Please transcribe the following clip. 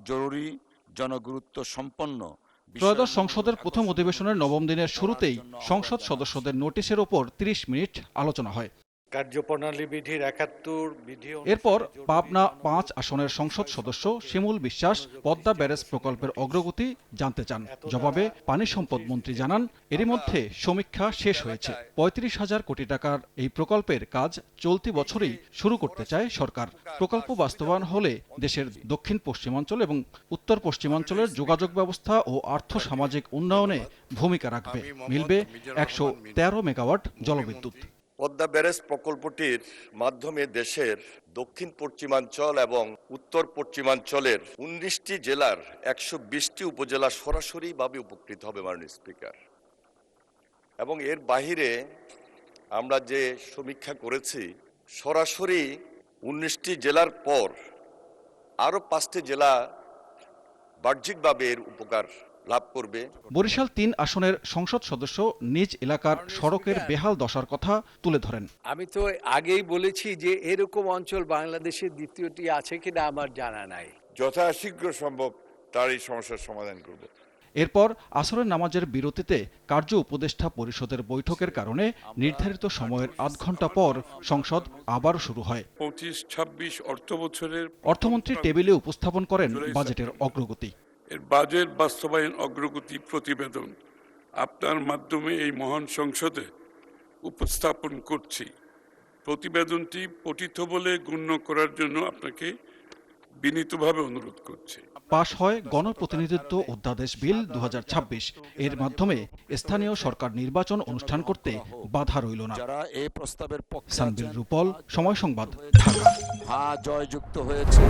জরুরি জনগুরুত্ব সম্পন্ন। ত্রয়োদশ সংসদের প্রথম অধিবেশনের নবম দিনের শুরুতেই সংসদ সদস্যদের নোটিশের ওপর ৩০ মিনিট আলোচনা হয়। কার্যপ্রণালী বিধির ৭১ বিধি এরপর পাবনা ৫ আসনের সংসদ সদস্য শিমুল বিশ্বাস পদ্মা ব্যারেজ প্রকল্পের অগ্রগতি জানতে চান। জবাবে পানি সম্পদ মন্ত্রী জানান, এরই মধ্যে সমীক্ষা শেষ হয়েছে। ৩৫,০০০ কোটি টাকার এই প্রকল্পের কাজ চলতি বছরেই শুরু করতে চায় সরকার। প্রকল্প বাস্তবায়ন হলে দেশের দক্ষিণ পশ্চিমাঞ্চল এবং উত্তর পশ্চিমাঞ্চলের যোগাযোগ ব্যবস্থা ও আর্থ সামাজিক উন্নয়নে ভূমিকা রাখবে। মিলবে ১১৩ মেগাওয়াট জলবিদ্যুৎ। পদ্মা ব্যারেজ প্রকল্পটির মাধ্যমে দেশের দক্ষিণ পশ্চিমাঞ্চল এবং উত্তর পশ্চিমাঞ্চলের ১৯টি জেলার ১২০টি উপজেলা সরাসরিভাবে উপকৃত হবে মাননীয় স্পিকার। এবং এর বাহিরে আমরা যে সমীক্ষা করেছি, সরাসরি ১৯টি জেলার পর আরও ৫টি জেলা বাহ্যিকভাবে এর উপকার লাভ করবে। বরিশাল ৩ আসনের সংসদ সদস্য নিজ এলাকার সড়কের বেহাল দশার কথা তুলে ধরেন। আমি তো আগেই বলেছি যে এরকম অঞ্চল বাংলাদেশের দ্বিতীয়টি আছে কিনা আমার জানা নাই। যথাশীঘ্র সম্ভব তার এই সমস্যার সমাধান করব। এরপর আসরের নামাজের বিরতিতে কার্য উপদেষ্টা পরিষদের বৈঠকের কারণে নির্ধারিত সময়ের আধ ঘন্টা পর সংসদ আবারও শুরু হয়। ২৫-২৬ অর্থ বছরের অর্থমন্ত্রী টেবিলে উপস্থাপন করেন বাজেটের অগ্রগতি। এর বাজেট বাস্তবায়ন অগ্রগতি প্রতিবেদন আপনার মাধ্যমে এই মহান সংসদে উপস্থাপন করছি। প্রতিবেদনটি পঠিত বলে গণ্য করার জন্য আপনাকে বিনীতভাবে অনুরোধ করছি। পাশ হয় গণপ্রতিনিধিত্ব অধ্যাদেশ বিল ২০২৬। এর মাধ্যমে স্থানীয় সরকার নির্বাচন অনুষ্ঠান করতে বাধা রইল না। যারা এই প্রস্তাবের পক্ষে সানবিল রূপল, সময় সংবাদ, ঢাকা। জয়যুক্ত হয়েছে।